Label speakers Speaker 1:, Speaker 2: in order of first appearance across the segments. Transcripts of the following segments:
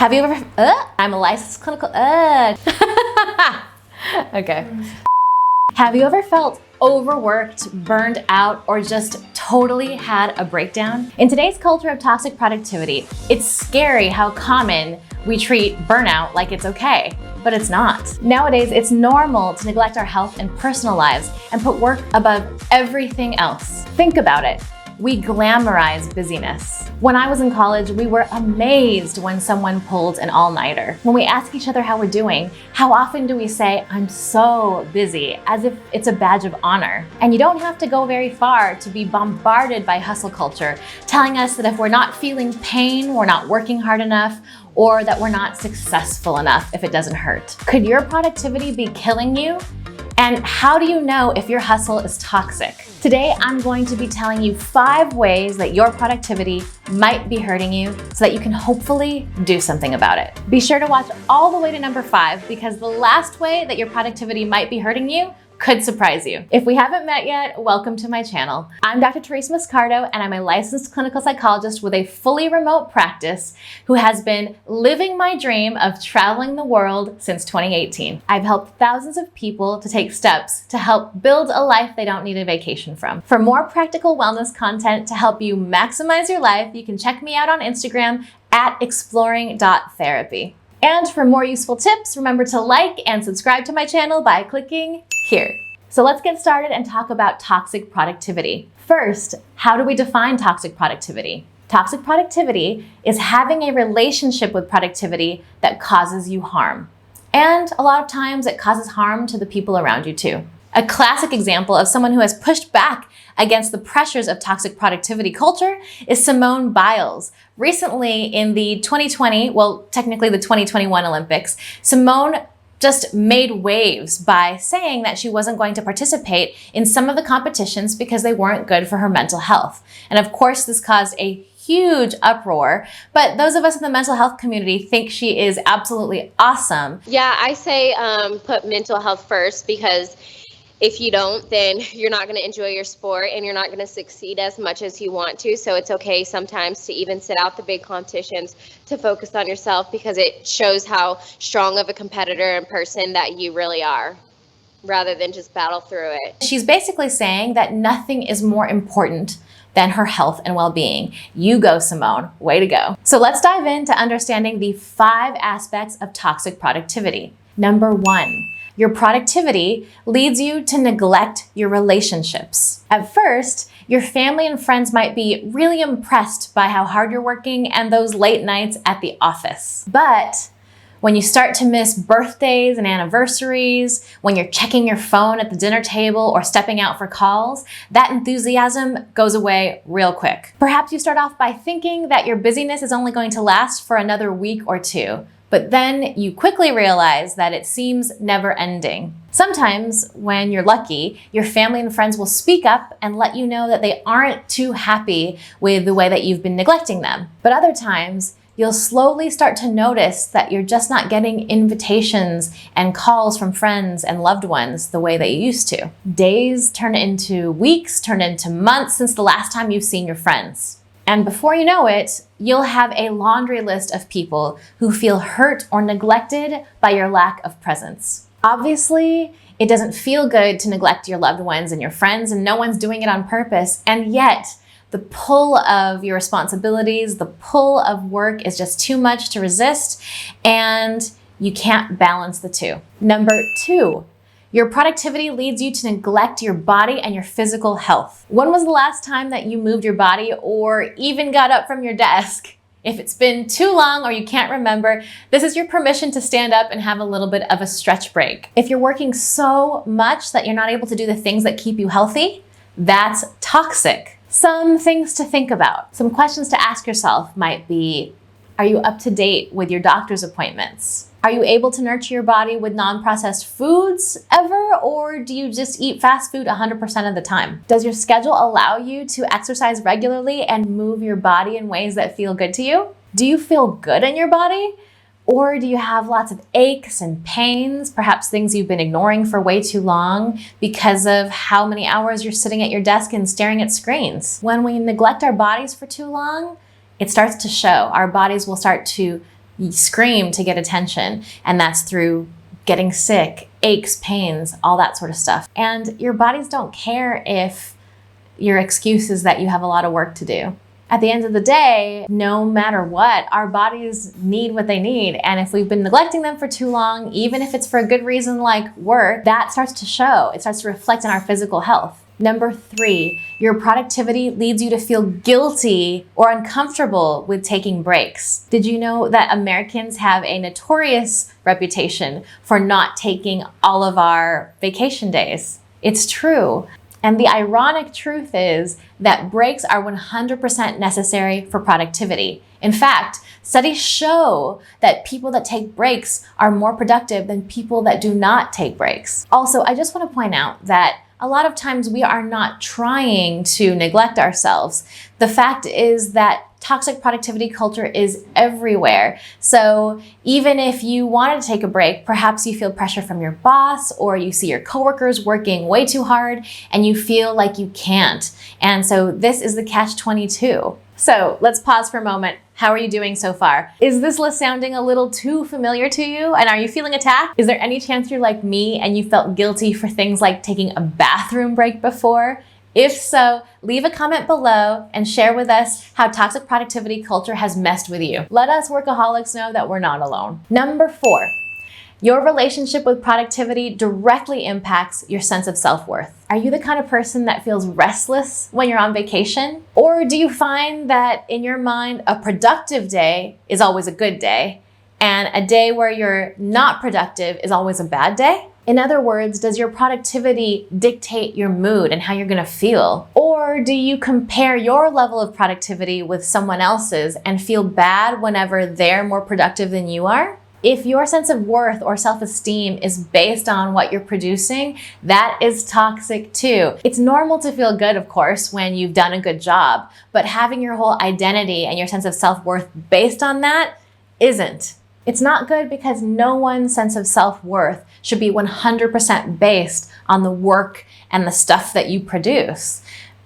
Speaker 1: Have you ever, I'm a licensed clinical, okay. Have you ever felt overworked, burned out, or just totally had a breakdown? In today's culture of toxic productivity, it's scary how common we treat burnout like it's okay, but it's not. Nowadays, it's normal to neglect our health and personal lives and put work above everything else. Think about it. We glamorize busyness. When I was in college, we were amazed when someone pulled an all-nighter. When we ask each other how we're doing, how often do we say, "I'm so busy," as if it's a badge of honor? And you don't have to go very far to be bombarded by hustle culture, telling us that if we're not feeling pain, we're not working hard enough, or that we're not successful enough if it doesn't hurt. Could your productivity be killing you? And how do you know if your hustle is toxic? Today, I'm going to be telling you 5 ways that your productivity might be hurting you so that you can hopefully do something about it. Be sure to watch all the way to number 5 because the last way that your productivity might be hurting you could surprise you. If we haven't met yet, welcome to my channel. I'm Dr. Therese Mascardo, and I'm a licensed clinical psychologist with a fully remote practice who has been living my dream of traveling the world since 2018. I've helped thousands of people to take steps to help build a life they don't need a vacation from. For more practical wellness content to help you maximize your life, you can check me out on Instagram at exploring.therapy. And for more useful tips, remember to like and subscribe to my channel by clicking here. So let's get started and talk about toxic productivity. First, how do we define toxic productivity? Toxic productivity is having a relationship with productivity that causes you harm. And a lot of times it causes harm to the people around you too. A classic example of someone who has pushed back against the pressures of toxic productivity culture is Simone Biles. Recently in the 2020, well, technically the 2021 Olympics, Simone just made waves by saying that she wasn't going to participate in some of the competitions because they weren't good for her mental health. And of course, this caused a huge uproar, but those of us in the mental health community think she is absolutely awesome.
Speaker 2: Yeah, I say put mental health first, because if you don't, then you're not going to enjoy your sport and you're not going to succeed as much as you want to. So it's okay sometimes to even sit out the big competitions to focus on yourself, because it shows how strong of a competitor and person that you really are, rather than just battle through it.
Speaker 1: She's basically saying that nothing is more important than her health and well-being. You go, Simone. Way to go. So let's dive into understanding the 5 aspects of toxic productivity. Number 1. Your productivity leads you to neglect your relationships. At first, your family and friends might be really impressed by how hard you're working and those late nights at the office. But when you start to miss birthdays and anniversaries, when you're checking your phone at the dinner table or stepping out for calls, that enthusiasm goes away real quick. Perhaps you start off by thinking that your busyness is only going to last for another week or 2. But then you quickly realize that it seems never ending. Sometimes, when you're lucky, your family and friends will speak up and let you know that they aren't too happy with the way that you've been neglecting them. But other times, you'll slowly start to notice that you're just not getting invitations and calls from friends and loved ones the way that you used to. Days turn into weeks, turn into months since the last time you've seen your friends. And before you know it, you'll have a laundry list of people who feel hurt or neglected by your lack of presence. Obviously, it doesn't feel good to neglect your loved ones and your friends, and no one's doing it on purpose. And yet, the pull of your responsibilities, the pull of work is just too much to resist, and you can't balance the two. Number 2. Your productivity leads you to neglect your body and your physical health. When was the last time that you moved your body or even got up from your desk? If it's been too long or you can't remember, this is your permission to stand up and have a little bit of a stretch break. If you're working so much that you're not able to do the things that keep you healthy, that's toxic. Some things to think about. Some questions to ask yourself might be, are you up to date with your doctor's appointments? Are you able to nurture your body with non-processed foods ever, or do you just eat fast food 100% of the time? Does your schedule allow you to exercise regularly and move your body in ways that feel good to you? Do you feel good in your body? Or do you have lots of aches and pains, perhaps things you've been ignoring for way too long because of how many hours you're sitting at your desk and staring at screens? When we neglect our bodies for too long, it starts to show. Our bodies will start to scream to get attention. And that's through getting sick, aches, pains, all that sort of stuff. And your bodies don't care if your excuse is that you have a lot of work to do. At the end of the day, no matter what, our bodies need what they need. And if we've been neglecting them for too long, even if it's for a good reason like work, that starts to show. It starts to reflect on our physical health. Number 3, your productivity leads you to feel guilty or uncomfortable with taking breaks. Did you know that Americans have a notorious reputation for not taking all of our vacation days? It's true. And the ironic truth is that breaks are 100% necessary for productivity. In fact, studies show that people that take breaks are more productive than people that do not take breaks. Also, I just want to point out that a lot of times we are not trying to neglect ourselves. The fact is that toxic productivity culture is everywhere. So even if you wanted to take a break, perhaps you feel pressure from your boss or you see your coworkers working way too hard and you feel like you can't. And so this is the catch-22. So let's pause for a moment. How are you doing so far? Is this list sounding a little too familiar to you? And are you feeling attacked? Is there any chance you're like me and you felt guilty for things like taking a bathroom break before? If so, leave a comment below and share with us how toxic productivity culture has messed with you. Let us workaholics know that we're not alone. Number 4. Your relationship with productivity directly impacts your sense of self-worth. Are you the kind of person that feels restless when you're on vacation? Or do you find that in your mind, a productive day is always a good day, and a day where you're not productive is always a bad day? In other words, does your productivity dictate your mood and how you're gonna feel? Or do you compare your level of productivity with someone else's and feel bad whenever they're more productive than you are? If your sense of worth or self-esteem is based on what you're producing, that is toxic too. It's normal to feel good, of course, when you've done a good job, but having your whole identity and your sense of self-worth based on that isn't. It's not good because no one's sense of self-worth should be 100% based on the work and the stuff that you produce.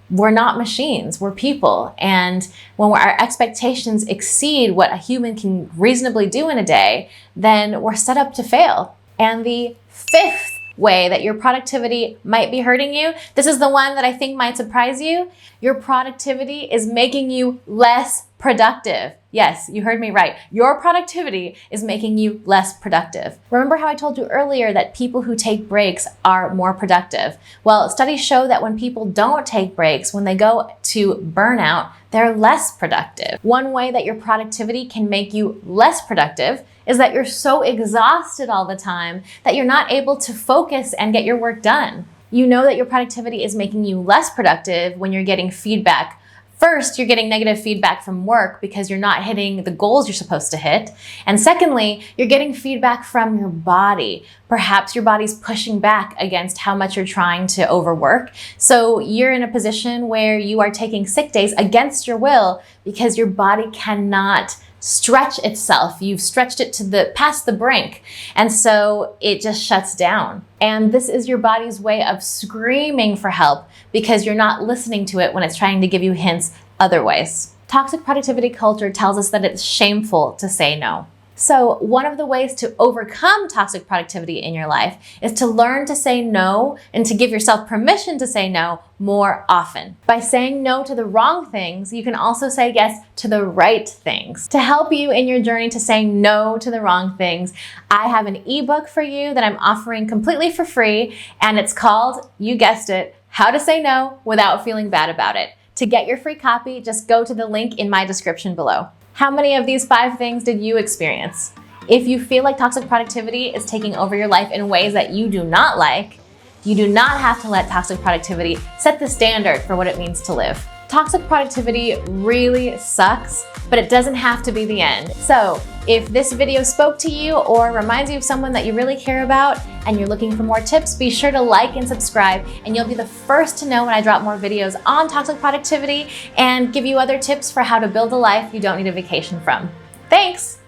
Speaker 1: We're not machines, we're people. And when our expectations exceed what a human can reasonably do in a day, then we're set up to fail. And the 5th way that your productivity might be hurting you, this is the one that I think might surprise you. Your productivity is making you less productive. Yes, you heard me right. Your productivity is making you less productive. Remember how I told you earlier that people who take breaks are more productive? Well, studies show that when people don't take breaks, when they go to burnout, they're less productive. One way that your productivity can make you less productive is that you're so exhausted all the time that you're not able to focus and get your work done. You know that your productivity is making you less productive when you're getting feedback. First, you're getting negative feedback from work because you're not hitting the goals you're supposed to hit. And secondly, you're getting feedback from your body. Perhaps your body's pushing back against how much you're trying to overwork. So you're in a position where you are taking sick days against your will because your body cannot stretch itself. You've stretched it to past the brink. And so it just shuts down. And this is your body's way of screaming for help because you're not listening to it when it's trying to give you hints other ways. Toxic productivity culture tells us that it's shameful to say no. So one of the ways to overcome toxic productivity in your life is to learn to say no and to give yourself permission to say no more often. By saying no to the wrong things, you can also say yes to the right things. To help you in your journey to saying no to the wrong things, I have an ebook for you that I'm offering completely for free, and it's called, you guessed it, How to Say No Without Feeling Bad About It. To get your free copy, just go to the link in my description below. How many of these 5 things did you experience? If you feel like toxic productivity is taking over your life in ways that you do not like, you do not have to let toxic productivity set the standard for what it means to live. Toxic productivity really sucks, but it doesn't have to be the end. So if this video spoke to you or reminds you of someone that you really care about and you're looking for more tips, be sure to like and subscribe, and you'll be the first to know when I drop more videos on toxic productivity and give you other tips for how to build a life you don't need a vacation from. Thanks!